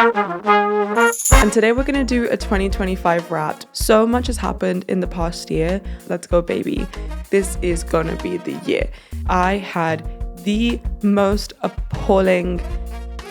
And today we're going to do a 2025 wrap. So much has happened in the past year. Let's go, baby. This is going to be the year. I had the most appalling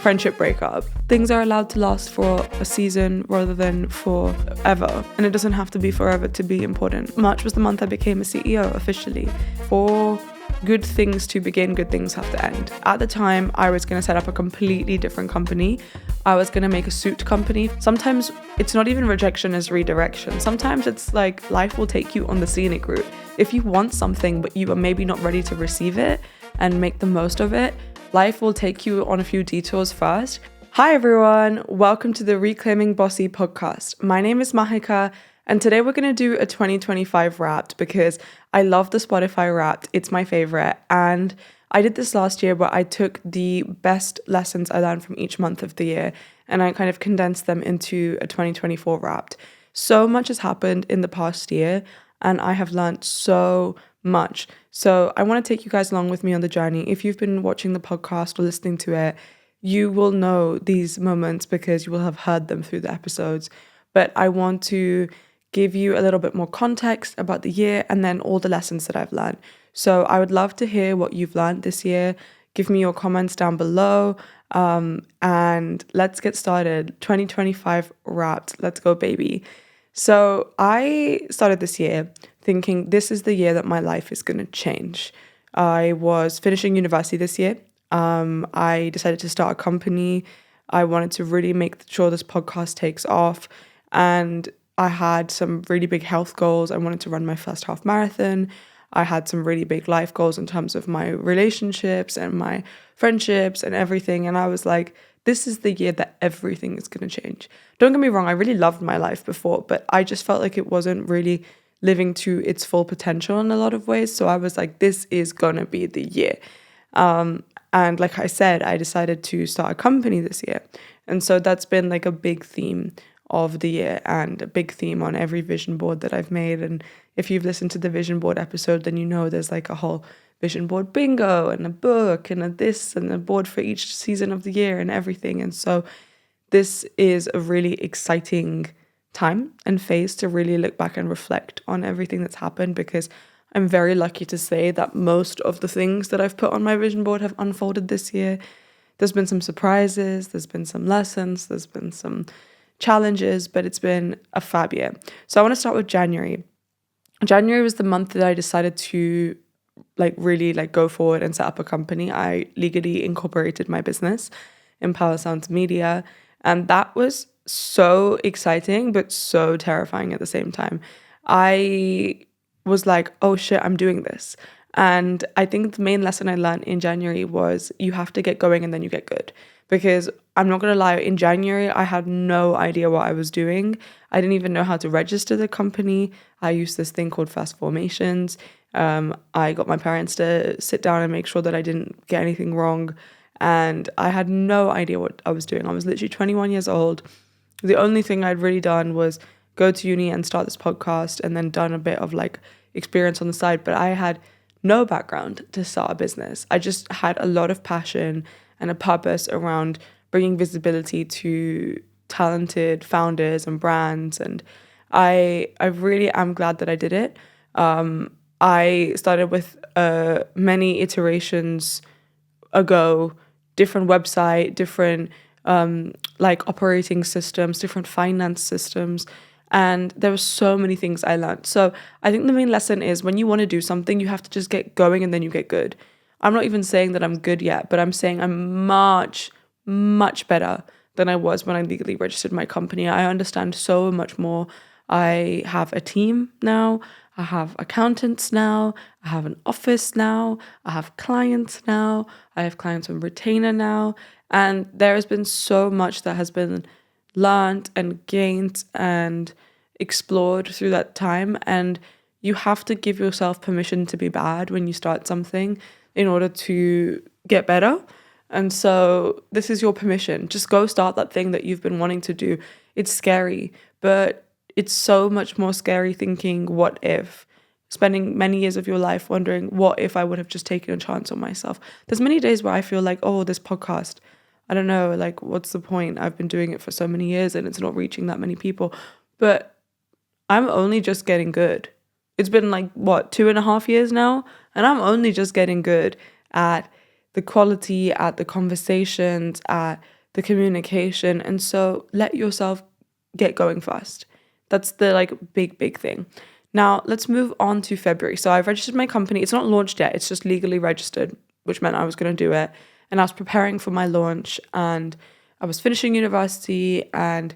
friendship breakup. Things are allowed to last for a season rather than forever. And it doesn't have to be forever to be important. March was the month I became a CEO officially. For good things to begin, good things have to end. At the time, I was going to set up a completely different company. I was going to make a suit company. Sometimes it's not even rejection, it's redirection. Sometimes it's like life will take you on the scenic route. If you want something, but you are maybe not ready to receive it and make the most of it, life will take you on a few detours first. Hi everyone, welcome to the Reclaiming Bossy podcast. My name is Mahika, and today we're going to do a 2025 Wrapped because I love the Spotify Wrapped. It's my favorite, and I did this last year where I took the best lessons I learned from each month of the year and I kind of condensed them into a 2024 Wrapped. So much has happened in the past year and I have learned so much. So I want to take you guys along with me on the journey. If you've been watching the podcast or listening to it, you will know these moments because you will have heard them through the episodes. But I want to give you a little bit more context about the year and then all the lessons that I've learned. So I would love to hear what you've learned this year. Give me your comments down below. And let's get started. 2025 Wrapped. Let's go, baby. So I started this year thinking this is the year that my life is going to change. I was finishing university this year. I decided to start a company. I wanted to really make sure this podcast takes off. And I had some really big health goals. I wanted to run my first half marathon. I had some really big life goals in terms of my relationships and my friendships and everything. And I was like, this is the year that everything is going to change. Don't get me wrong, I really loved my life before, but I just felt like it wasn't really living to its full potential in a lot of ways. So I was like, this is going to be the year. And like I said, I decided to start a company this year. And so that's been like a big theme of the year and a big theme on every vision board that I've made. And if you've listened to the vision board episode, then you know there's like a whole vision board bingo and a book and a this and a board for each season of the year and everything. And so this is a really exciting time and phase to really look back and reflect on everything that's happened, because I'm very lucky to say that most of the things that I've put on my vision board have unfolded this year. There's been some surprises, there's been some lessons, there's been some challenges, but it's been a fab year. So I want to start with January. January was the month that I decided to really go forward and set up a company. I legally incorporated my business, Empower Sounds Media, and that was so exciting but so terrifying at the same time. I was like, oh shit, I'm doing this. And I think the main lesson I learned in January was you have to get going and then you get good. Because I'm not going to lie, in January, I had no idea what I was doing. I didn't even know how to register the company. I used this thing called Fast Formations. I got my parents to sit down and make sure that I didn't get anything wrong. And I had no idea what I was doing. I was literally 21 years old. The only thing I'd really done was go to uni and start this podcast and then done a bit of experience on the side. But I had no background to start a business. I just had a lot of passion and a purpose around bringing visibility to talented founders and brands. And I really am glad that I did it. I started with many iterations ago, different website, different operating systems, different finance systems. And there were so many things I learned. So I think the main lesson is when you want to do something, you have to just get going and then you get good. I'm not even saying that I'm good yet, but I'm saying I'm much, much better than I was when I legally registered my company. I understand so much more. I have a team now. I have accountants now. I have an office now. I have clients now. I have clients on retainer now. And there has been so much that has been learned and gained and explored through that time. And you have to give yourself permission to be bad when you start something in order to get better. And so this is your permission. Just go start that thing that you've been wanting to do. It's scary, but it's so much more scary thinking, what if? Spending many years of your life wondering, what if I would have just taken a chance on myself? There's many days where I feel like, oh, this podcast, I don't know, like, what's the point? I've been doing it for so many years and it's not reaching that many people. But I'm only just getting good. It's been like, what, 2.5 years now? And I'm only just getting good at the quality, at the conversations, at the communication. And so let yourself get going first. That's the like big thing. Now let's move on to February. So I've registered my company. It's not launched yet. It's just legally registered, which meant I was going to do it. And I was preparing for my launch and I was finishing university and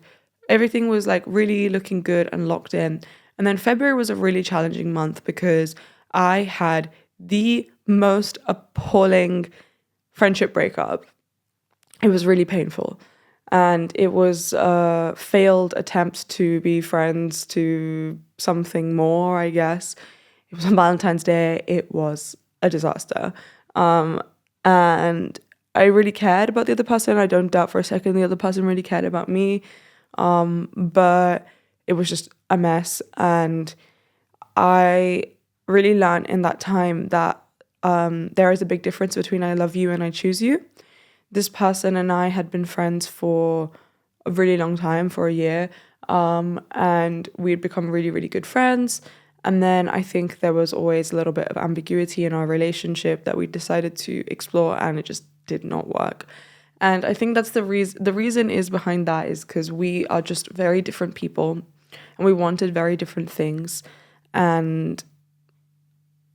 everything was like really looking good and locked in. And then February was a really challenging month because I had the most appalling friendship breakup. It was really painful. And it was a failed attempt to be friends to something more, I guess. It was on Valentine's Day. It was a disaster. And I really cared about the other person. I don't doubt for a second the other person really cared about me. But it was just a mess. And I really learned in that time that there is a big difference between I love you and I choose you. This person and I had been friends for a really long time, for a year, and we'd become really, really good friends. And then I think there was always a little bit of ambiguity in our relationship that we decided to explore, and it just did not work. And I think that's the reason. The reason is behind that is because we are just very different people, and we wanted very different things, and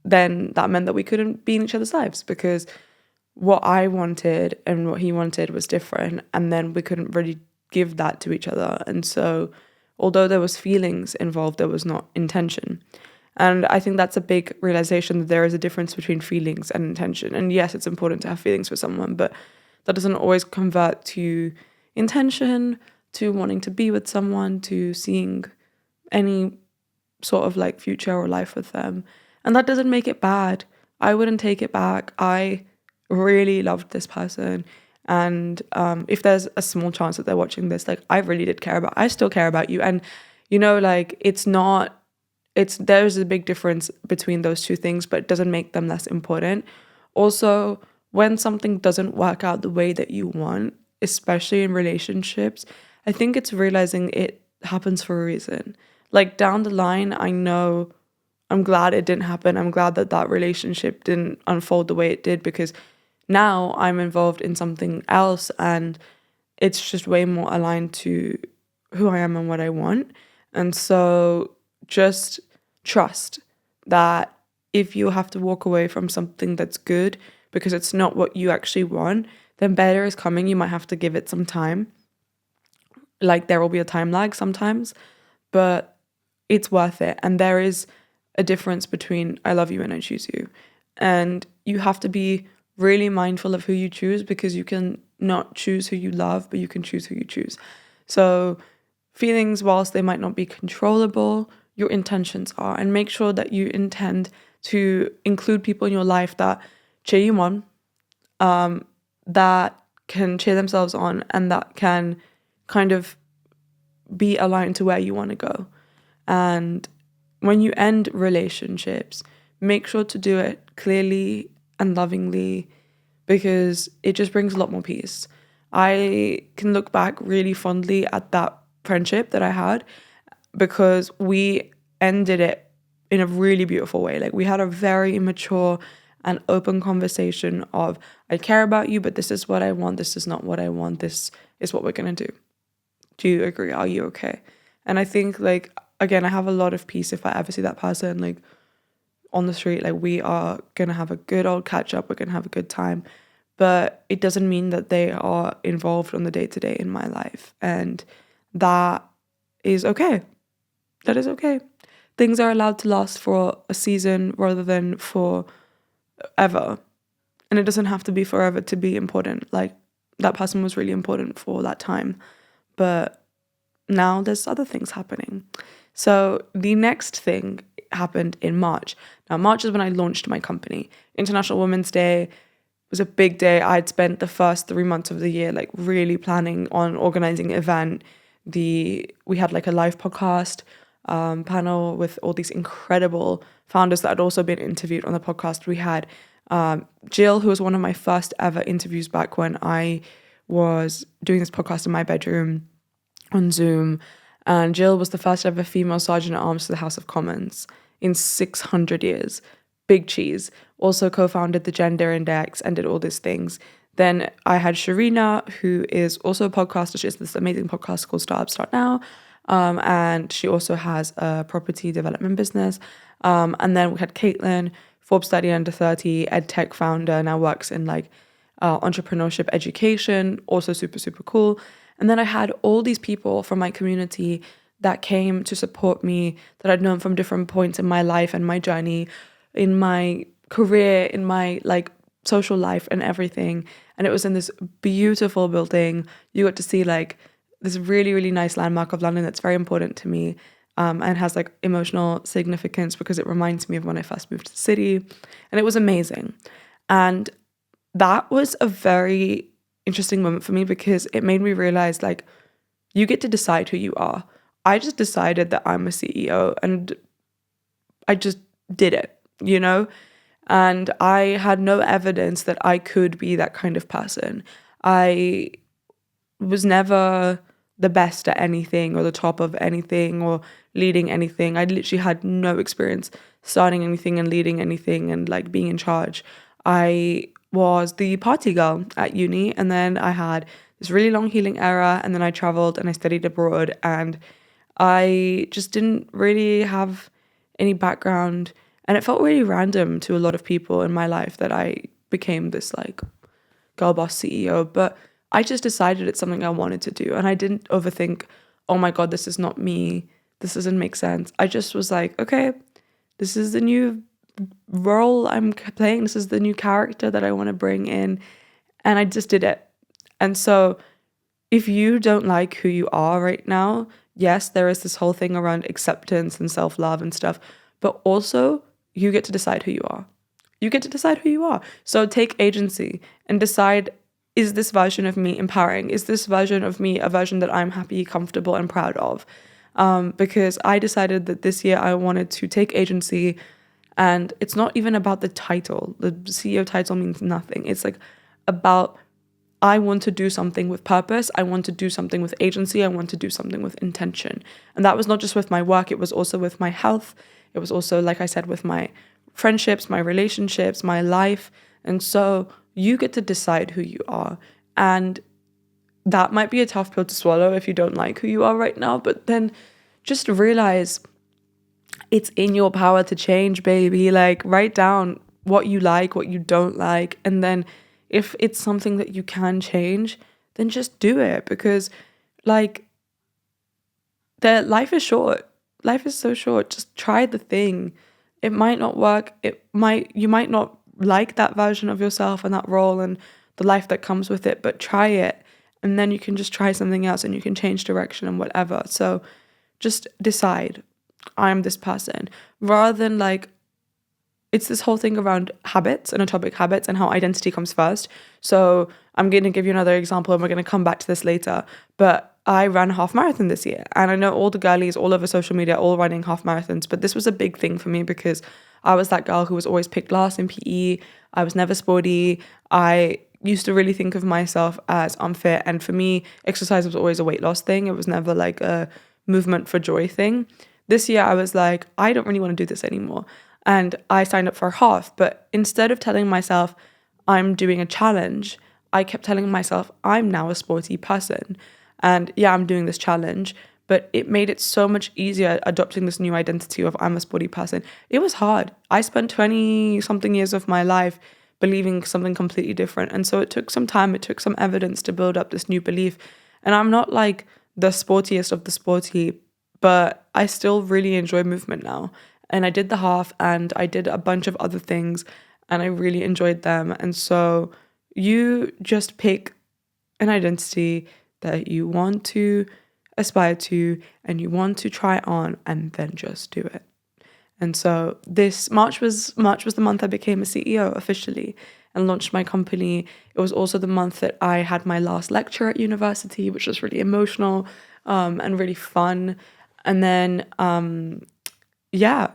then that meant that we couldn't be in each other's lives because what I wanted and what he wanted was different, and then we couldn't really give that to each other. And so although there was feelings involved, there was not intention. And I think that's a big realization that there is a difference between feelings and intention. And yes, it's important to have feelings for someone, but that doesn't always convert to intention, to wanting to be with someone, to seeing any sort of like future or life with them. And that doesn't make it bad. I wouldn't take it back. I really loved this person. And if there's a small chance that they're watching this, like, I really did care about, I still care about you. And, you know, like, there's a big difference between those two things, but it doesn't make them less important. Also, when something doesn't work out the way that you want, especially in relationships, I think it's realizing it happens for a reason. Like, down the line, I know I'm glad it didn't happen. I'm glad that that relationship didn't unfold the way it did, because now I'm involved in something else and it's just way more aligned to who I am and what I want. And so just trust that if you have to walk away from something that's good because it's not what you actually want, then better is coming. You might have to give it some time. Like, there will be a time lag sometimes, but it's worth it. And there is a difference between I love you and I choose you. And you have to be really mindful of who you choose, because you can not choose who you love, but you can choose who you choose. So feelings, whilst they might not be controllable, your intentions are. And make sure that you intend to include people in your life that cheer you on, that can cheer themselves on, and that can kind of be aligned to where you want to go. And when you end relationships, make sure to do it clearly and lovingly, because it just brings a lot more peace. I can look back really fondly at that friendship that I had, because we ended it in a really beautiful way. Like, we had a very mature and open conversation of, I care about you, but this is what I want. This is not what I want. This is what we're going to do. Do you agree? Are you okay? And I think, like, again, I have a lot of peace if I ever see that person, like, on the street. Like, we are going to have a good old catch up. We're going to have a good time. But it doesn't mean that they are involved on the day-to-day in my life. And that is okay. That is okay. Things are allowed to last for a season rather than for ever. And it doesn't have to be forever to be important. Like, that person was really important for that time. But now there's other things happening. So the next thing happened in March. Now, March is when I launched my company. International Women's Day was a big day. I'd spent the first 3 months of the year like really planning on organizing an event. We had like a live podcast panel with all these incredible founders that had also been interviewed on the podcast. We had Jill, who was one of my first ever interviews back when I was doing this podcast in my bedroom on Zoom, and Jill was the first ever female Sergeant at Arms to the House of Commons in 600 years. Big cheese. Also co-founded the Gender Index and did all these things. Then I had Sharina, who is also a podcaster. She has this amazing podcast called Start Up, Start Now. And she also has a property development business. And then we had Caitlin, Forbes Study Under 30, EdTech founder, now works in like entrepreneurship education, also super, super cool. And then I had all these people from my community that came to support me, that I'd known from different points in my life and my journey, in my career, in my like social life and everything. And it was in this beautiful building. You got to see like this really, really nice landmark of London that's very important to me, and has like emotional significance because it reminds me of when I first moved to the city. And it was amazing. And that was a very interesting moment for me because it made me realize like you get to decide who you are. I just decided that I'm a CEO and I just did it, you know? And I had no evidence that I could be that kind of person. I was never the best at anything or the top of anything or leading anything. I literally had no experience starting anything and leading anything and like being in charge. I was the party girl at uni, and then I had this really long healing era, and then I traveled and I studied abroad, and I just didn't really have any background, and it felt really random to a lot of people in my life that I became this like girl boss CEO. But I just decided it's something I wanted to do, and I didn't overthink, oh my God, this is not me, this doesn't make sense. I just was like, okay, this is the new role I'm playing, this is the new character that I want to bring in, and I just did it. And so if you don't like who you are right now, yes, there is this whole thing around acceptance and self-love and stuff, but also you get to decide who you are. You get to decide who you are. So take agency and decide, is this version of me empowering? Is this version of me a version that I'm happy, comfortable, and proud of? Because I decided that this year I wanted to take agency. And it's not even about the title. The CEO title means nothing. It's like about, I want to do something with purpose. I want to do something with agency. I want to do something with intention. And that was not just with my work. It was also with my health. It was also, like I said, with my friendships, my relationships, my life. And so you get to decide who you are. And that might be a tough pill to swallow if you don't like who you are right now. But then just realize it's in your power to change, baby. Like, write down what you like, what you don't like. And then if it's something that you can change, then just do it. Because, like, life is short. Life is so short. Just try the thing. It might not work. You might not like that version of yourself and that role and the life that comes with it, but try it. And then you can just try something else and you can change direction and whatever. So just decide, I'm this person, rather than like, it's this whole thing around habits and atomic habits and how identity comes first. So I'm going to give you another example and we're going to come back to this later. But I ran a half marathon this year, and I know all the girlies all over social media all running half marathons, but this was a big thing for me because I was that girl who was always picked last in PE. I was never sporty. I used to really think of myself as unfit, and for me, exercise was always a weight loss thing. It was never like a movement for joy thing. This year I was like, I don't really want to do this anymore. And I signed up for a half, but instead of telling myself I'm doing a challenge, I kept telling myself I'm now a sporty person. And yeah, I'm doing this challenge, but it made it so much easier adopting this new identity of I'm a sporty person. It was hard. I spent 20 something years of my life believing something completely different. And so it took some time, it took some evidence to build up this new belief. And I'm not like the sportiest of the sporty, but I still really enjoy movement now. And I did the half and I did a bunch of other things and I really enjoyed them. And so you just pick an identity that you want to aspire to and you want to try on, and then just do it. And so this March was the month I became a CEO officially and launched my company. It was also the month that I had my last lecture at university, which was really emotional and really fun. And then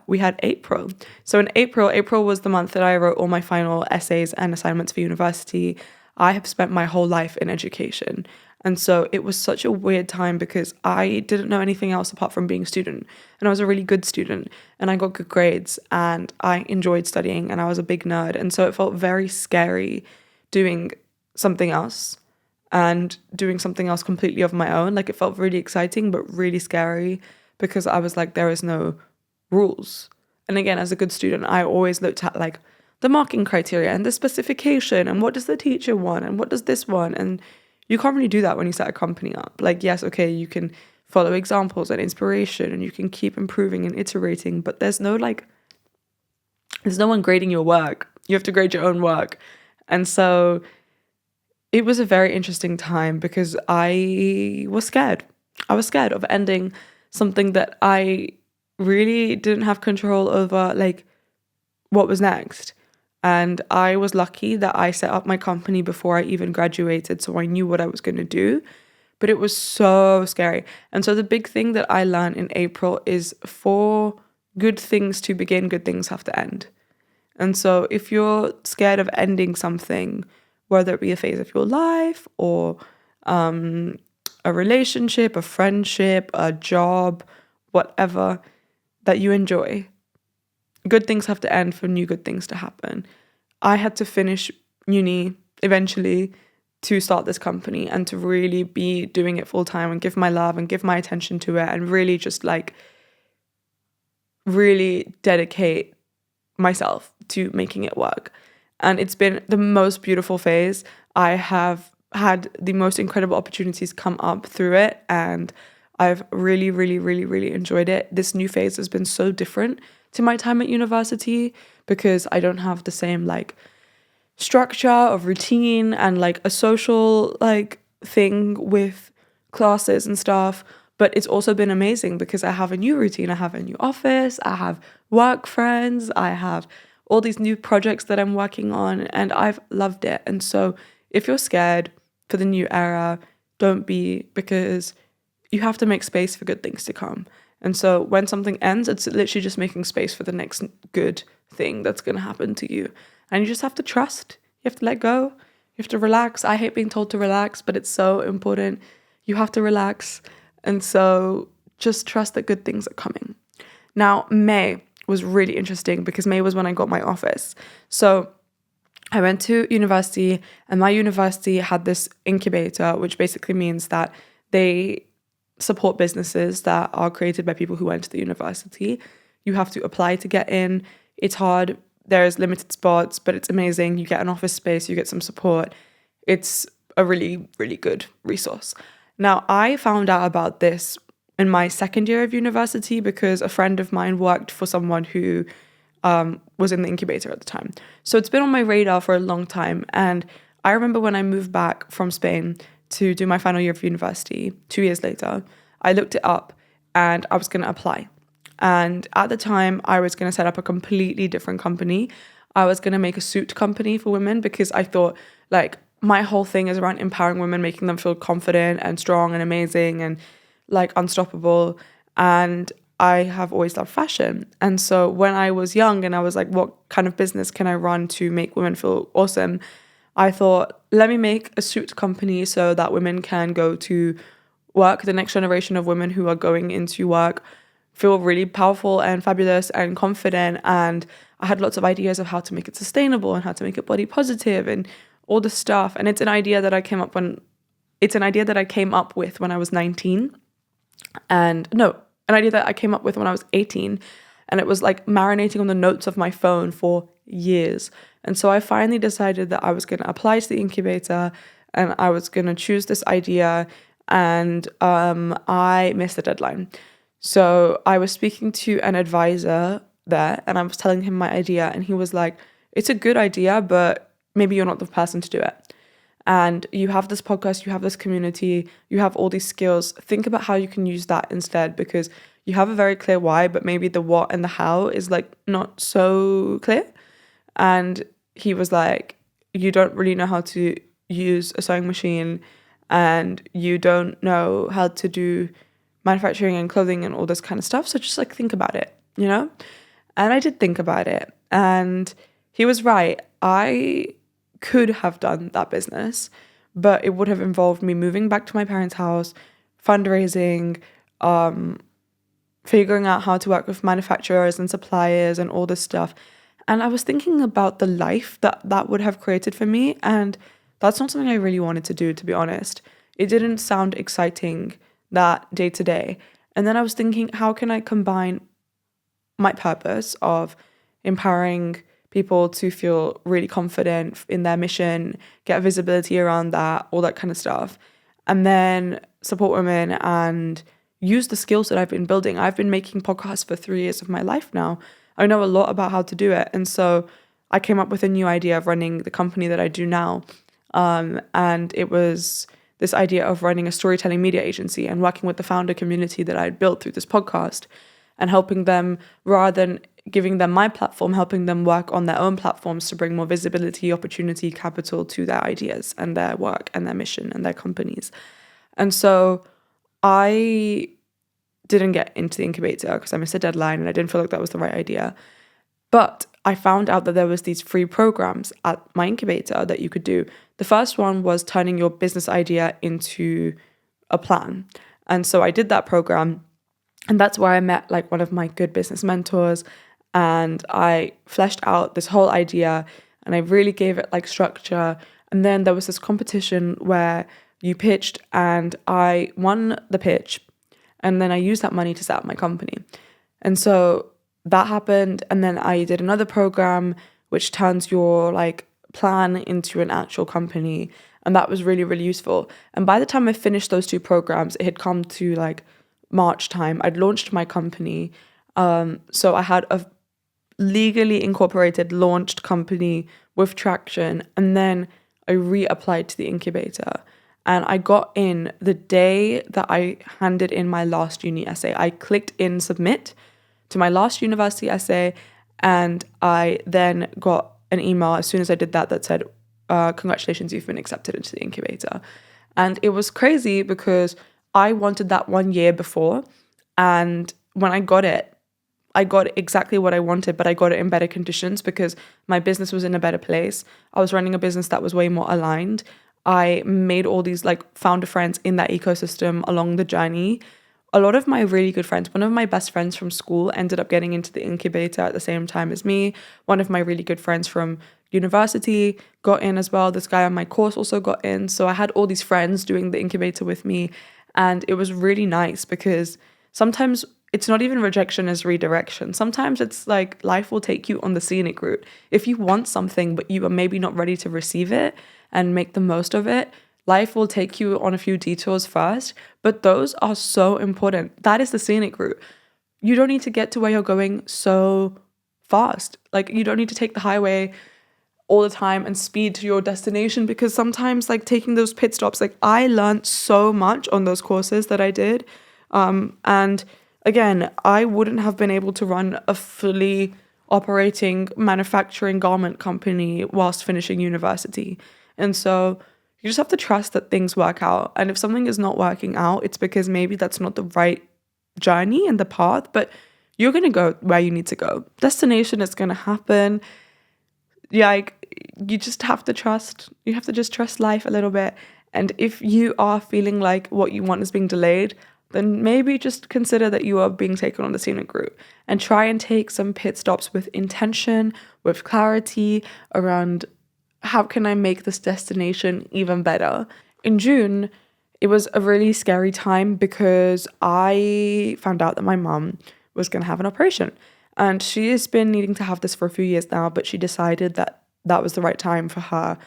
we had April. So in April was the month that I wrote all my final essays and assignments for university. I have spent my whole life in education. And so it was such a weird time because I didn't know anything else apart from being a student. And I was a really good student and I got good grades and I enjoyed studying and I was a big nerd. And so it felt very scary doing something else and doing something else completely of my own. Like, it felt really exciting, but really scary because I was like, there is no rules. And again, as a good student, I always looked at like the marking criteria and the specification and what does the teacher want and what does this want. And you can't really do that when you set a company up. Like, yes, okay, you can follow examples and inspiration and you can keep improving and iterating, but there's no one grading your work. You have to grade your own work. And so it was a very interesting time because I was scared. I was scared of ending something that I really didn't have control over, like what was next. And I was lucky that I set up my company before I even graduated, so I knew what I was going to do. But it was so scary. And so the big thing that I learned in April is, for good things to begin, good things have to end. And so if you're scared of ending something, whether it be a phase of your life or a relationship, a friendship, a job, whatever that you enjoy, good things have to end for new good things to happen. I had to finish uni eventually to start this company and to really be doing it full time and give my love and give my attention to it and really just like really dedicate myself to making it work. And it's been the most beautiful phase. I have had the most incredible opportunities come up through it and I've really, really, really, really enjoyed it. This new phase has been so different to my time at university because I don't have the same like structure of routine and like a social like thing with classes and stuff. But it's also been amazing because I have a new routine. I have a new office, I have work friends, I have all these new projects that I'm working on and I've loved it. And so if you're scared for the new era, don't be, because you have to make space for good things to come. And so when something ends, it's literally just making space for the next good thing that's going to happen to you. And you just have to trust. You have to let go. You have to relax. I hate being told to relax, but it's so important. You have to relax. And so just trust that good things are coming. Now, May was really interesting because May was when I got my office. So I went to university and my university had this incubator, which basically means that they support businesses that are created by people who went to the university. You have to apply to get in. It's hard. There's limited spots, but it's amazing. You get an office space, you get some support. It's a really, really good resource. Now, I found out about this in my second year of university because a friend of mine worked for someone who was in the incubator at the time. So it's been on my radar for a long time. And I remember when I moved back from Spain to do my final year of university, 2 years later, I looked it up and I was going to apply. And at the time, I was going to set up a completely different company. I was going to make a suit company for women because I thought, like, my whole thing is around empowering women, making them feel confident and strong and amazing and, like, unstoppable. And I have always loved fashion. And so when I was young and I was like, what kind of business can I run to make women feel awesome? I thought, let me make a suit company so that women can go to work, the next generation of women who are going into work feel really powerful and fabulous and confident. And I had lots of ideas of how to make it sustainable and how to make it body positive and all this stuff. And it's an idea that I came up with when I was 19. And no, an idea that I came up with when I was 18. And it was like marinating on the notes of my phone for years. And so I finally decided that I was going to apply to the incubator and I was going to choose this idea. And I missed the deadline. So I was speaking to an advisor there and I was telling him my idea and he was like, it's a good idea, but maybe you're not the person to do it. And you have this podcast, you have this community, you have all these skills. Think about how you can use that instead, because you have a very clear why, but maybe the what and the how is like not so clear. And he was like, you don't really know how to use a sewing machine and you don't know how to do manufacturing and clothing and all this kind of stuff. So just like think about it, you know? And I did think about it and he was right. I could have done that business, but it would have involved me moving back to my parents' house, fundraising, figuring out how to work with manufacturers and suppliers and all this stuff. And I was thinking about the life that would have created for me, and that's not something I really wanted to do, to be honest. It didn't sound exciting that day to day. And then I was thinking, how can I combine my purpose of empowering people to feel really confident in their mission, get visibility around that, all that kind of stuff, and then support women and use the skills that I've been building. I've been making podcasts for 3 years of my life now. I know a lot about how to do it. And so I came up with a new idea of running the company that I do now. And it was this idea of running a storytelling media agency and working with the founder community that I had built through this podcast and helping them, rather than giving them my platform, helping them work on their own platforms to bring more visibility, opportunity, capital to their ideas and their work and their mission and their companies. And so I didn't get into the incubator because I missed a deadline and I didn't feel like that was the right idea. But I found out that there was these free programs at my incubator that you could do. The first one was turning your business idea into a plan. And so I did that program, and that's where I met like one of my good business mentors, and I fleshed out this whole idea and I really gave it like structure. And then there was this competition where you pitched and I won the pitch, and then I used that money to set up my company. And so that happened. And then I did another program which turns your like plan into an actual company. And that was really, really useful. And by the time I finished those 2 programs, it had come to like March time. I'd launched my company. So I had a legally incorporated launched company with traction. And then I reapplied to the incubator. And I got in the day that I handed in my last uni essay. I clicked in submit to my last university essay, and I then got an email as soon as I did that said, congratulations, you've been accepted into the incubator. And it was crazy because I wanted that 1 year before, and when I got exactly what I wanted, but I got it in better conditions because my business was in a better place. I was running a business that was way more aligned. I made all these like founder friends in that ecosystem along the journey. A lot of my really good friends, one of my best friends from school ended up getting into the incubator at the same time as me. One of my really good friends from university got in as well. This guy on my course also got in. So I had all these friends doing the incubator with me. And it was really nice because sometimes it's not even rejection as redirection. Sometimes it's like life will take you on the scenic route. If you want something, but you are maybe not ready to receive it and make the most of it, life will take you on a few detours first, but those are so important. That is the scenic route. You don't need to get to where you're going so fast. Like you don't need to take the highway all the time and speed to your destination, because sometimes like taking those pit stops, like I learned so much on those courses that I did. And again, I wouldn't have been able to run a fully operating manufacturing garment company whilst finishing university. And so you just have to trust that things work out. And if something is not working out, it's because maybe that's not the right journey and the path, but you're going to go where you need to go. Destination is going to happen. Yeah, like, you just have to trust. You have to just trust life a little bit. And if you are feeling like what you want is being delayed, then maybe just consider that you are being taken on the scenic route and try and take some pit stops with intention, with clarity around how can I make this destination even better. In June, it was a really scary time because I found out that my mum was going to have an operation. And she has been needing to have this for a few years now, but she decided that that was the right time for her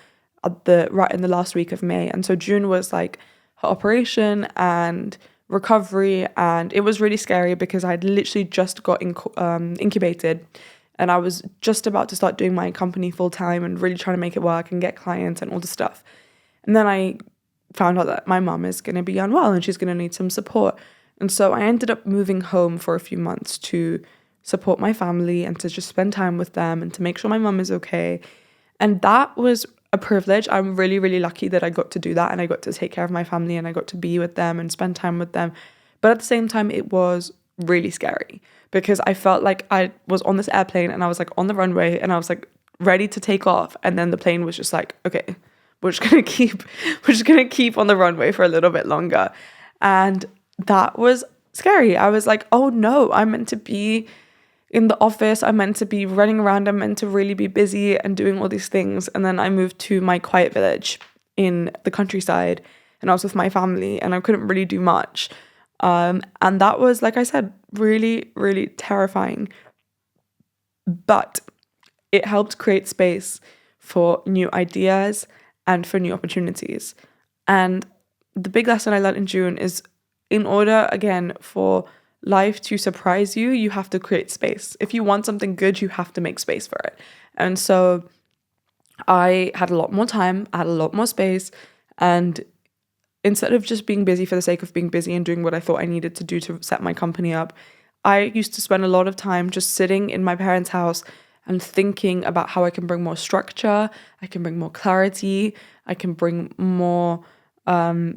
right in the last week of May. And so June was like her operation and recovery, and it was really scary because I'd literally just got incubated, and I was just about to start doing my company full time and really trying to make it work and get clients and all the stuff. And then I found out that my mum is going to be unwell and she's going to need some support. And so I ended up moving home for a few months to support my family and to just spend time with them and to make sure my mum is okay. And that was a privilege. I'm really, really lucky that I got to do that, and I got to take care of my family and I got to be with them and spend time with them. But at the same time, it was really scary because I felt like I was on this airplane and I was like on the runway and I was like ready to take off, and then the plane was just like, okay, we're just gonna keep on the runway for a little bit longer. And that was scary. I was like, oh no, I'm meant to be in the office, I'm meant to be running around, I'm meant to really be busy and doing all these things. And then I moved to my quiet village in the countryside, and I was with my family, and I couldn't really do much. And that was, like I said, really, really terrifying. But it helped create space for new ideas and for new opportunities. And the big lesson I learned in June is, in order, again, for life to surprise you, you have to create space. If you want something good, you have to make space for it. And so I had a lot more time, I had a lot more space, and instead of just being busy for the sake of being busy and doing what I thought I needed to do to set my company up, I used to spend a lot of time just sitting in my parents' house and thinking about how I can bring more structure, I can bring more clarity, I can bring more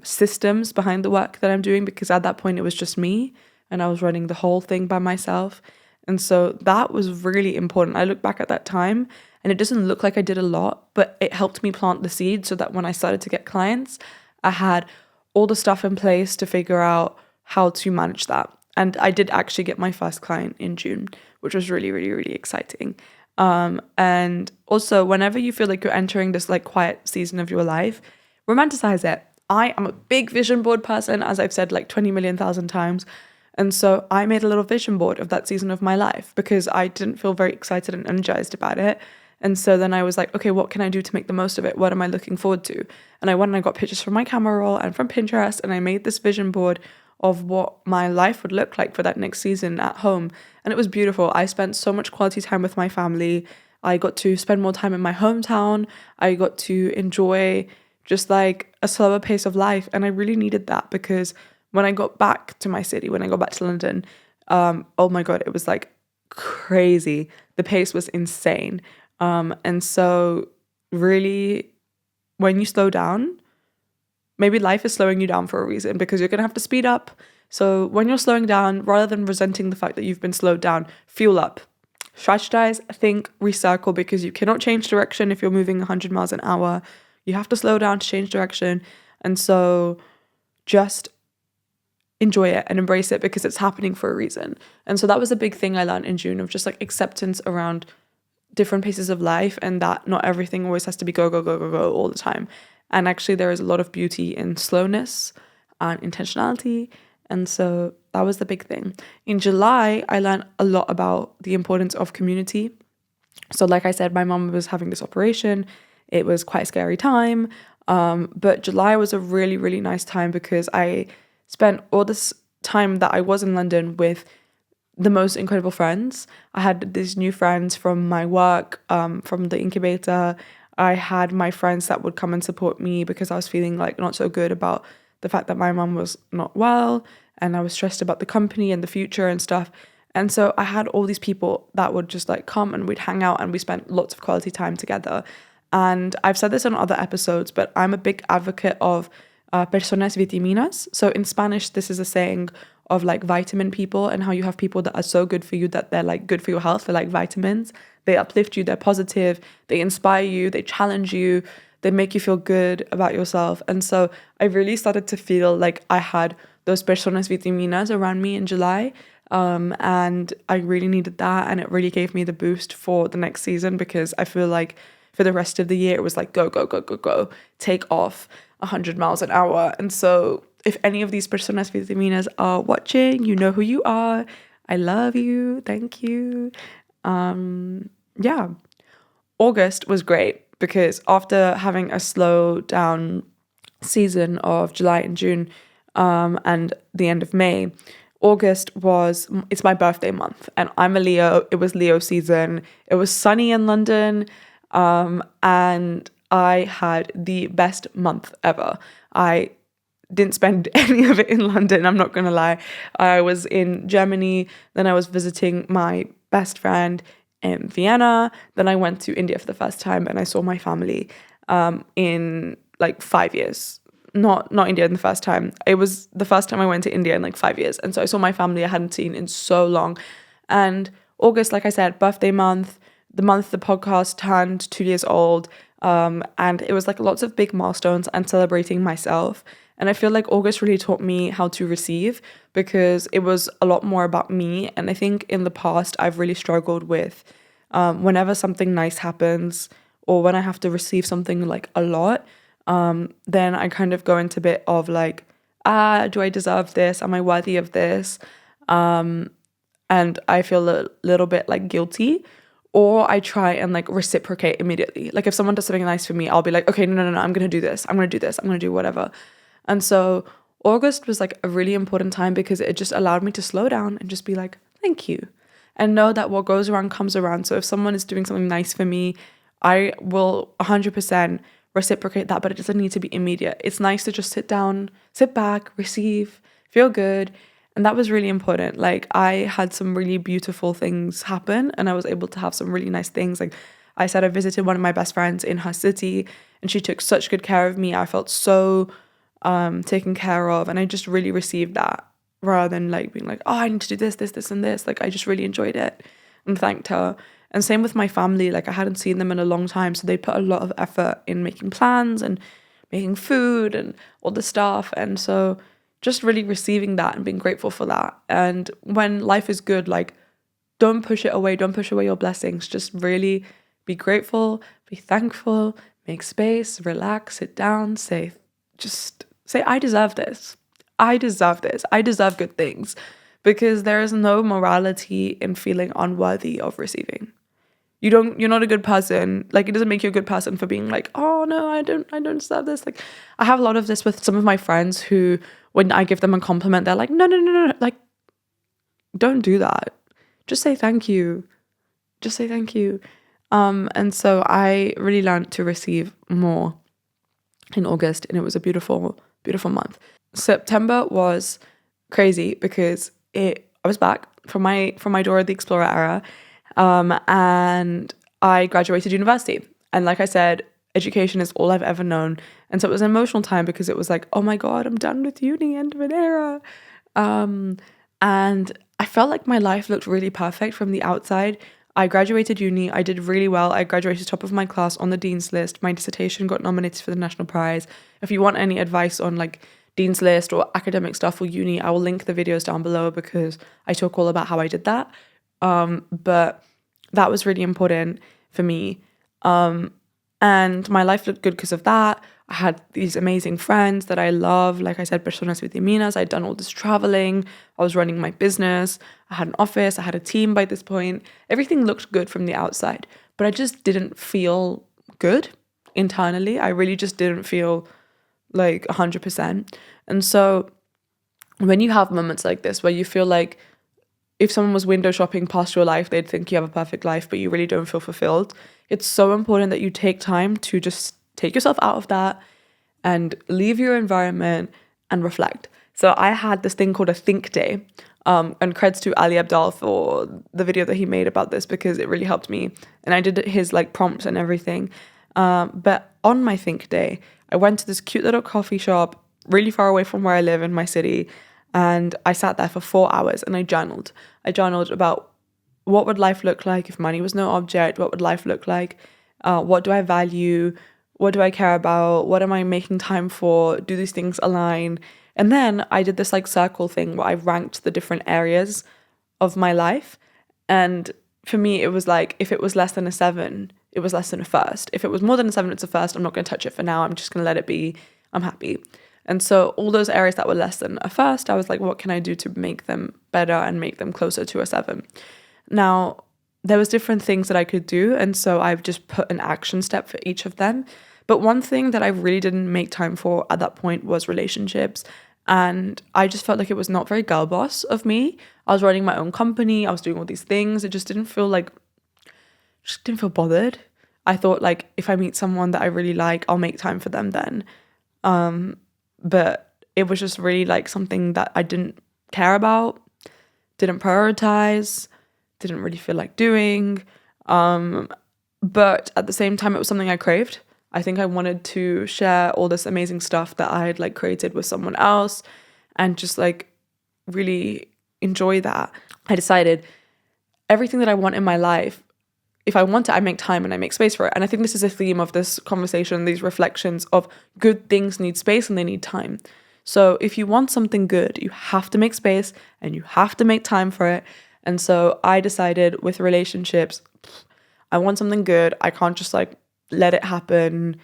systems behind the work that I'm doing, because at that point it was just me and I was running the whole thing by myself. And so that was really important. I look back at that time and it doesn't look like I did a lot, but it helped me plant the seed so that when I started to get clients, I had all the stuff in place to figure out how to manage that. And I did actually get my first client in June, which was really, really, really exciting. And also, whenever you feel like you're entering this like quiet season of your life, romanticize it. I am a big vision board person, as I've said like 20 million thousand times. And so I made a little vision board of that season of my life because I didn't feel very excited and energized about it. And so then I was like, okay, what can I do to make the most of it? What am I looking forward to? And I went and I got pictures from my camera roll and from Pinterest, and I made this vision board of what my life would look like for that next season at home. And it was beautiful. I spent so much quality time with my family. I got to spend more time in my hometown. I got to enjoy just like a slower pace of life. And I really needed that because when I got back to my city, when I got back to London, oh my God, it was like crazy. The pace was insane. And so really, when you slow down, maybe life is slowing you down for a reason because you're going to have to speed up. So when you're slowing down, rather than resenting the fact that you've been slowed down, fuel up. Strategize, think, recircle, because you cannot change direction if you're moving 100 miles an hour. You have to slow down to change direction. And so just enjoy it and embrace it because it's happening for a reason. And so that was a big thing I learned in June, of just like acceptance around different pieces of life, and that not everything always has to be go, go, go, go, go all the time. And actually there is a lot of beauty in slowness and intentionality. And so that was the big thing. In July, I learned a lot about the importance of community. So like I said, my mom was having this operation. It was quite a scary time. But July was a really, really nice time because I spent all this time that I was in London with the most incredible friends. I had these new friends from my work, from the incubator. I had my friends that would come and support me because I was feeling like not so good about the fact that my mum was not well, and I was stressed about the company and the future and stuff. And so I had all these people that would just like come and we'd hang out and we spent lots of quality time together. And I've said this on other episodes, but I'm a big advocate of personas vitiminas. So in Spanish, this is a saying of like vitamin people, and how you have people that are so good for you that they're like good for your health. They're like vitamins. They uplift you, they're positive, they inspire you, they challenge you, they make you feel good about yourself. And so I really started to feel like I had those personas vitiminas around me in July. And I really needed that, and it really gave me the boost for the next season, because I feel like for the rest of the year it was like go, go, go, go, go, take off 100 miles an hour. And so if any of these personas vitiminas are watching, you know who you are. I love you. Thank you. Yeah. August was great because after having a slow down season of July and June, and the end of May, it's my birthday month, and I'm a Leo. It was Leo season. It was sunny in London, and I had the best month ever. I didn't spend any of it in London, I'm not gonna lie. I was in Germany, then I was visiting my best friend in Vienna, then I went to India for the first time, and I saw my family in like 5 years. Not India in the first time. It was the first time I went to India in like 5 years. And so I saw my family I hadn't seen in so long. And August, like I said, birthday month, the month the podcast turned 2 years old. And it was like lots of big milestones and celebrating myself. And I feel like August really taught me how to receive, because it was a lot more about me. And I think in the past, I've really struggled with whenever something nice happens, or when I have to receive something like a lot, then I kind of go into a bit of like, do I deserve this? Am I worthy of this? And I feel a little bit like guilty, or I try and like reciprocate immediately. Like if someone does something nice for me, I'll be like, okay, no, I'm going to do this. I'm going to do this. I'm going to do whatever. And so August was like a really important time, because it just allowed me to slow down and just be like, thank you. And know that what goes around comes around. So if someone is doing something nice for me, I will 100% reciprocate that, but it doesn't need to be immediate. It's nice to just sit down, sit back, receive, feel good. And that was really important. Like I had some really beautiful things happen, and I was able to have some really nice things. Like I said, I visited one of my best friends in her city, and she took such good care of me. I felt so taken care of, and I just really received that, rather than like being like, oh, I need to do this and this. Like I just really enjoyed it and thanked her. And same with my family. Like I hadn't seen them in a long time, so they put a lot of effort in making plans and making food and all the stuff. And so just really receiving that and being grateful for that. And when life is good, like don't push it away. Don't push away your blessings. Just really be grateful, be thankful, make space, relax, sit down, just say, I deserve this. I deserve this. I deserve good things, because there is no morality in feeling unworthy of receiving. You're not a good person. Like it doesn't make you a good person for being like, oh no, I don't deserve this. Like I have a lot of this with some of my friends who, when I give them a compliment, they're like, no. Like, don't do that. Just say thank you. Just say thank you. And so I really learned to receive more in August, and it was a beautiful, beautiful month. September was crazy because I was back from my Dora the Explorer era, and I graduated university. And like I said, education is all I've ever known, and so it was an emotional time, because it was like, oh my god, I'm done with uni, end of an era. And I felt like my life looked really perfect from the outside. I graduated uni, I did really well. I graduated top of my class on the Dean's List. My dissertation got nominated for the National Prize. If you want any advice on like Dean's List or academic stuff or uni, I will link the videos down below, because I talk all about how I did that. But that was really important for me. And my life looked good because of that. I had these amazing friends that I love. Like I said, Personas Vitiminas. I'd done all this traveling. I was running my business. I had an office. I had a team by this point. Everything looked good from the outside, but I just didn't feel good internally. I really just didn't feel like 100%. And so when you have moments like this where you feel like if someone was window shopping past your life, they'd think you have a perfect life, but you really don't feel fulfilled. It's so important that you take time to just take yourself out of that and leave your environment and reflect. So I had this thing called a think day, and creds to Ali Abdal for the video that he made about this, because it really helped me. And I did his like prompts and everything. But on my think day, I went to this cute little coffee shop really far away from where I live in my city. And I sat there for 4 hours and I journaled. I journaled about what would life look like if money was no object? What would life look like? What do I value? What do I care about? What am I making time for? Do these things align? And then I did this like circle thing where I ranked the different areas of my life. And for me, it was like, if it was less than a 7, it was less than a first. If it was more than a 7, it's a first. I'm not going to touch it for now. I'm just going to let it be. I'm happy. And so all those areas that were less than a first, I was like, what can I do to make them better and make them closer to a 7? Now, there was different things that I could do. And so I've just put an action step for each of them. But one thing that I really didn't make time for at that point was relationships. And I just felt like it was not very girl boss of me. I was running my own company. I was doing all these things. It just didn't feel bothered. I thought like, if I meet someone that I really like, I'll make time for them then. But it was just really like something that I didn't care about, didn't prioritize, didn't really feel like doing. But at the same time, it was something I craved. I think I wanted to share all this amazing stuff that I had like created with someone else and just like really enjoy that. I decided everything that I want in my life, if I want it, I make time and I make space for it. And I think this is a theme of this conversation, these reflections of good things need space and they need time. So if you want something good, you have to make space and you have to make time for it. And so I decided with relationships, I want something good. I can't just like let it happen.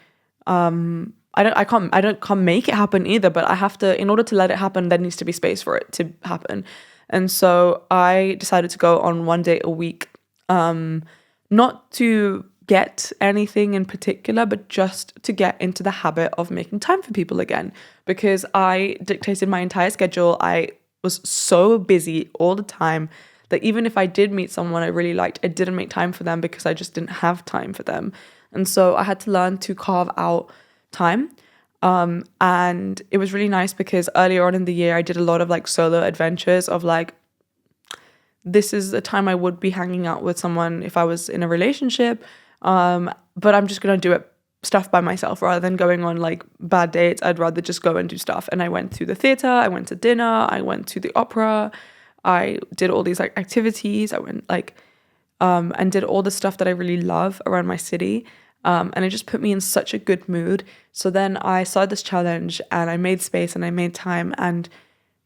I can't make it happen either, but I have to, in order to let it happen, there needs to be space for it to happen. And so I decided to go on 1 day a week, not to get anything in particular, but just to get into the habit of making time for people again, because I dictated my entire schedule. I was so busy all the time that even if I did meet someone I really liked, I didn't make time for them because I just didn't have time for them. And so I had to learn to carve out time. And it was really nice because earlier on in the year, I did a lot of like solo adventures of like, this is the time I would be hanging out with someone if I was in a relationship. But I'm just going to do it stuff by myself rather than going on like bad dates. I'd rather just go and do stuff. And I went to the theater, I went to dinner, I went to the opera, I did all these like activities. I went like, and did all the stuff that I really love around my city. And it just put me in such a good mood. So then I started this challenge and I made space and I made time. And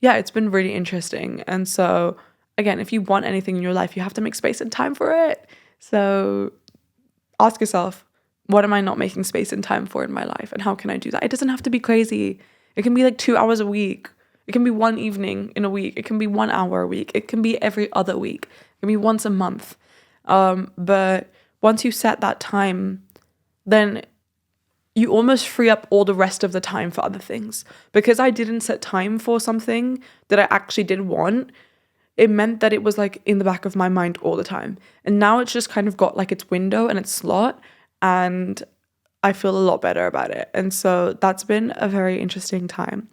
yeah, it's been really interesting. And so again, if you want anything in your life, you have to make space and time for it. So ask yourself, what am I not making space and time for in my life? And how can I do that? It doesn't have to be crazy. It can be like 2 hours a week. It can be one evening in a week. It can be 1 hour a week. It can be every other week. It can be once a month. But once you set that time, then you almost free up all the rest of the time for other things. Because I didn't set time for something that I actually did want, it meant that it was like in the back of my mind all the time. And now it's just kind of got like its window and its slot, and I feel a lot better about it. And so that's been a very interesting time.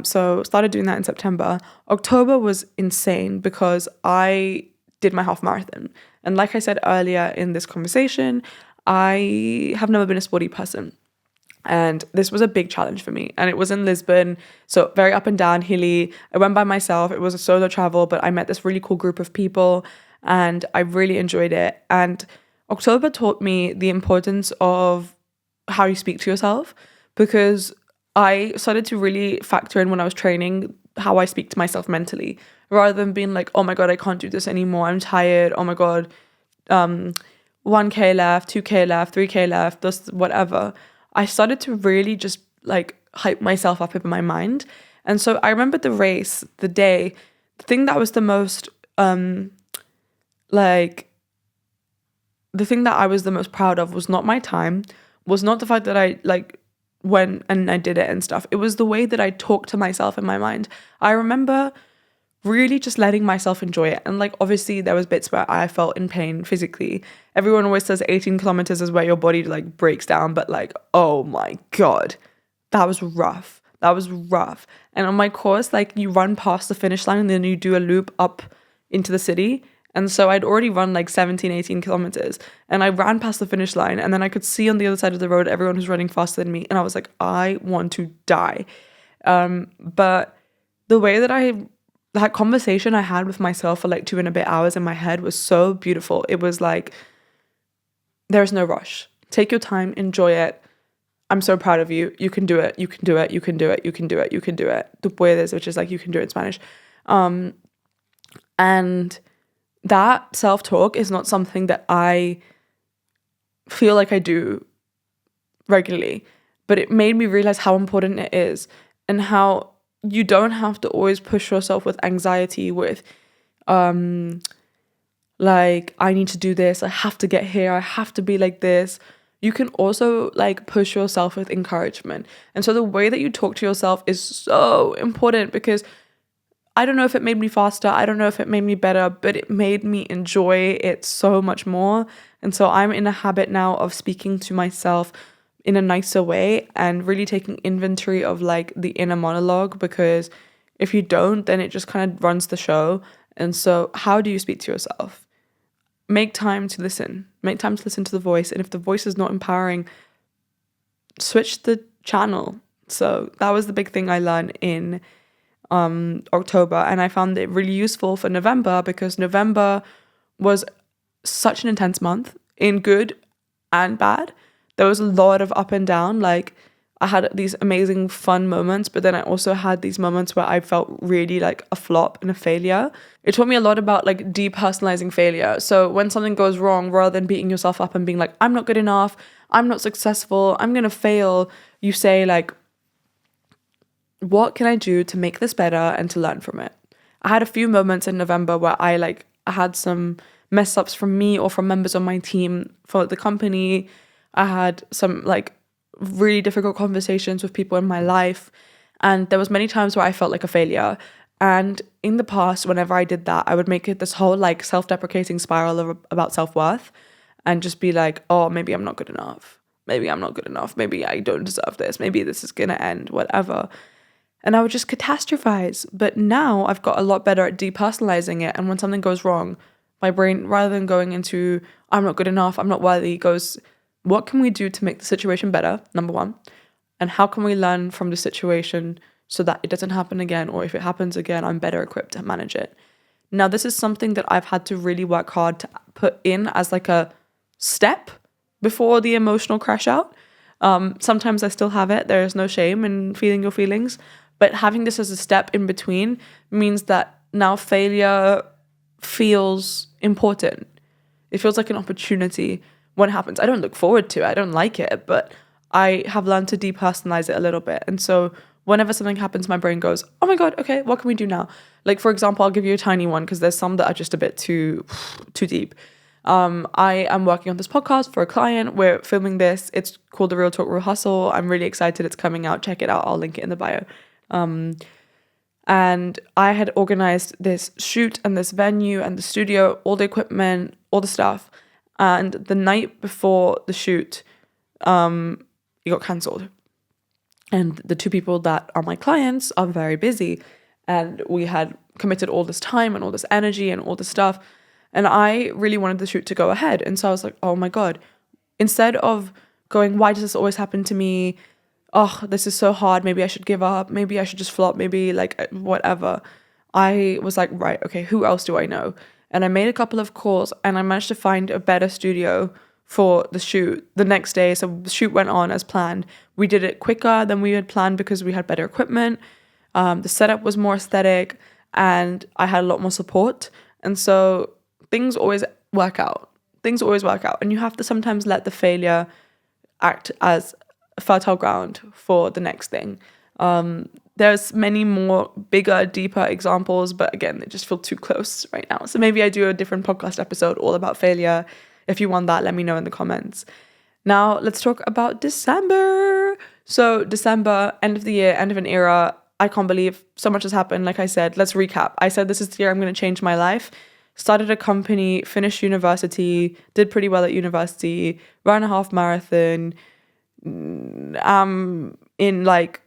So started doing that in September. October was insane because I did my half marathon. And like I said earlier in this conversation, I have never been a sporty person. And this was a big challenge for me. And it was in Lisbon, so very up and down, hilly. I went by myself. It was a solo travel, but I met this really cool group of people and I really enjoyed it. And October taught me the importance of how you speak to yourself, because I started to really factor in when I was training how I speak to myself mentally, rather than being like, oh my God, I can't do this anymore. I'm tired. Oh my God, 1K left, 2K left, 3K left, this, whatever. I started to really just like hype myself up in my mind. And so I remember the race, the day, the thing that was the most, the thing that I was the most proud of was not my time, was not the fact that I like went and I did it and stuff. It was the way that I talked to myself in my mind. I remember really just letting myself enjoy it. And like, obviously there was bits where I felt in pain physically. Everyone always says 18 kilometers is where your body like breaks down. But like, oh my God, that was rough. That was rough. And on my course, like you run past the finish line and then you do a loop up into the city. And so I'd already run like 17, 18 kilometers and I ran past the finish line, and then I could see on the other side of the road everyone who's running faster than me. And I was like, I want to die. But the way that conversation I had with myself for like 2 and a bit hours in my head was so beautiful. It was like, there's no rush. Take your time, enjoy it. I'm so proud of you. You can do it. You can do it. You can do it. You can do it. You can do it. The puedes, which is like you can do it in Spanish. And that self-talk is not something that I feel like I do regularly, but it made me realize how important it is, and how you don't have to always push yourself with anxiety, with like, I need to do this, I have to get here, I have to be like this. You can also like push yourself with encouragement. And so the way that you talk to yourself is so important, because I don't know if it made me faster, I don't know if it made me better, but it made me enjoy it so much more. And so I'm in a habit now of speaking to myself in a nicer way and really taking inventory of like the inner monologue, because if you don't, then it just kind of runs the show. And so how do you speak to yourself? Make time to listen. Make time to listen to the voice. And if the voice is not empowering, switch the channel. So that was the big thing I learned in October, and I found it really useful for November, because November was such an intense month. in good and bad. There was a lot of up and down. Like, I had these amazing fun moments, but then I also had these moments where I felt really like a flop and a failure. It taught me a lot about like depersonalizing failure. So when something goes wrong, rather than beating yourself up and being like, I'm not good enough, I'm not successful, I'm gonna fail, you say like, what can I do to make this better and to learn from it? I had a few moments in November where I had some mess ups from me or from members on my team for the company. I had some like really difficult conversations with people in my life, and there was many times where I felt like a failure. And in the past, whenever I did that, I would make it this whole like self-deprecating spiral about self-worth, and just be like, oh, maybe I'm not good enough, maybe I'm not good enough, maybe I don't deserve this, maybe this is gonna end, whatever. And I would just catastrophize. But now I've got a lot better at depersonalizing it, and when something goes wrong, my brain, rather than going into I'm not good enough, I'm not worthy, goes, what can we do to make the situation better, number one? And how can we learn from the situation so that it doesn't happen again? Or if it happens again, I'm better equipped to manage it. Now, this is something that I've had to really work hard to put in as like a step before the emotional crash out. Sometimes I still have it. There is no shame in feeling your feelings. But having this as a step in between means that now failure feels important. It feels like an opportunity when it happens. I don't look forward to it. I don't like it, but I have learned to depersonalize it a little bit. And so whenever something happens, my brain goes, oh my God, okay, what can we do now? Like, for example, I'll give you a tiny one because there's some that are just a bit too deep. I am working on this podcast for a client. We're filming this. It's called The Real Talk, Real Hustle. I'm really excited. It's coming out. Check it out. I'll link it in the bio. And I had organized this shoot and this venue and the studio, all the equipment, all the stuff. And the night before the shoot, it got cancelled. And the two people that are my clients are very busy. And we had committed all this time and all this energy and all this stuff. And I really wanted the shoot to go ahead. And so I was like, oh my God, instead of going, why does this always happen to me? Oh, this is so hard. Maybe I should give up. Maybe I should just flop. Maybe like whatever. I was like, right, okay, who else do I know? And I made a couple of calls and I managed to find a better studio for the shoot the next day. So the shoot went on as planned. We did it quicker than we had planned because we had better equipment. The setup was more aesthetic and I had a lot more support. And so things always work out. Things always work out. And you have to sometimes let the failure act as fertile ground for the next thing. There's many more bigger, deeper examples, but again, they just feel too close right now. So maybe I do a different podcast episode all about failure. If you want that, let me know in the comments. Now, let's talk about December. So December, end of the year, end of an era. I can't believe so much has happened. Like I said, let's recap. I said this is the year I'm going to change my life. Started a company, finished university, did pretty well at university, ran a half marathon, in like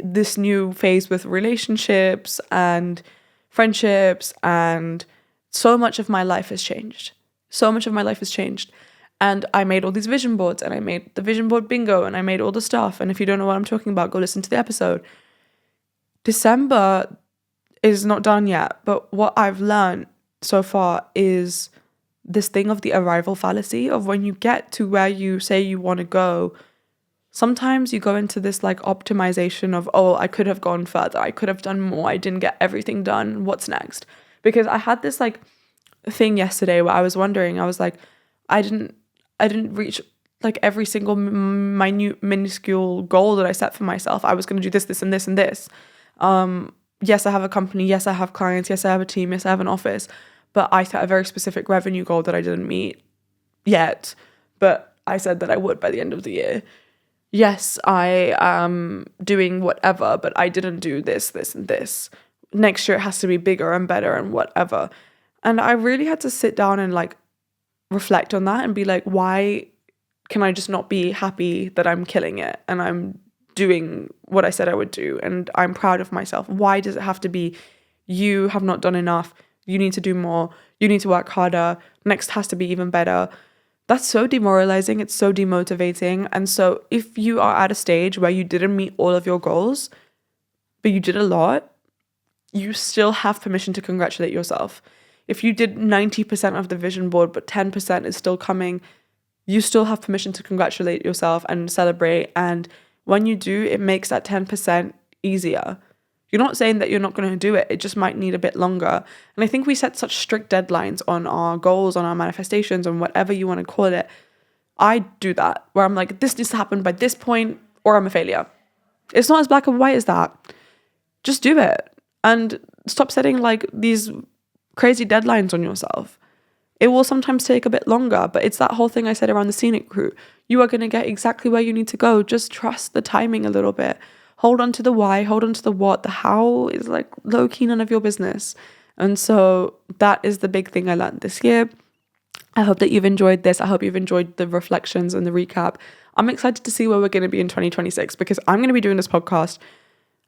this new phase with relationships and friendships, and so much of my life has changed. So much of my life has changed. And I made all these vision boards, and I made the vision board bingo, and I made all the stuff. And if you don't know what I'm talking about, go listen to the episode. December is not done yet, but what I've learned so far is this thing of the arrival fallacy of when you get to where you say you want to go, sometimes you go into this like optimization of, oh, I could have gone further, I could have done more, I didn't get everything done, what's next? Because I had this like thing yesterday where I was wondering, I was like, I didn't reach like every single minute minuscule goal that I set for myself. I was going to do this, this, and this, and this. Yes, I have a company. Yes, I have clients. Yes, I have a team. Yes, I have an office. But I set a very specific revenue goal that I didn't meet yet. But I said that I would by the end of the year. Yes, I am doing whatever, but I didn't do this, this, and this. Next year it has to be bigger and better and whatever. And I really had to sit down and like reflect on that and be like, why can I just not be happy that I'm killing it and I'm doing what I said I would do and I'm proud of myself? Why does it have to be you have not done enough? You need to do more. You need to work harder. Next has to be even better. That's so demoralizing. It's so demotivating. And so if you are at a stage where you didn't meet all of your goals, but you did a lot, you still have permission to congratulate yourself. If you did 90% of the vision board, but 10% is still coming, you still have permission to congratulate yourself and celebrate. And when you do, it makes that 10% easier. You're not saying that you're not going to do it. It just might need a bit longer. And I think we set such strict deadlines on our goals, on our manifestations, on whatever you want to call it. I do that where I'm like, this needs to happen by this point or I'm a failure. It's not as black and white as that. Just do it and stop setting like these crazy deadlines on yourself. It will sometimes take a bit longer, but it's that whole thing I said around the scenic route. You are going to get exactly where you need to go. Just trust the timing a little bit. Hold on to the why, hold on to the what. The how is like low-key none of your business. And so that is the big thing I learned this year. I hope that you've enjoyed this. I hope you've enjoyed the reflections and the recap. I'm excited to see where we're going to be in 2026 because I'm going to be doing this podcast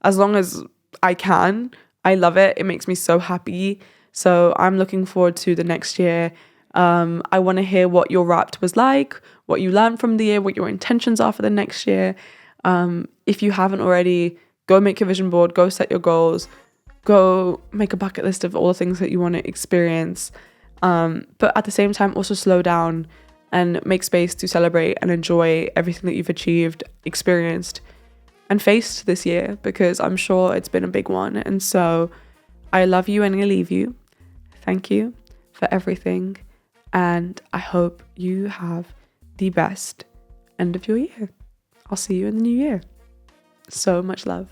as long as I can. I love it. It makes me so happy. So I'm looking forward to the next year. I want to hear what your Wrapped was like, what you learned from the year, what your intentions are for the next year. If you haven't already, go make your vision board, go set your goals, go make a bucket list of all the things that you want to experience. But at the same time, also slow down and make space to celebrate and enjoy everything that you've achieved, experienced, and faced this year, because I'm sure it's been a big one. And so I love you and I leave you. Thank you for everything. And I hope you have the best end of your year. I'll see you in the new year. So much love.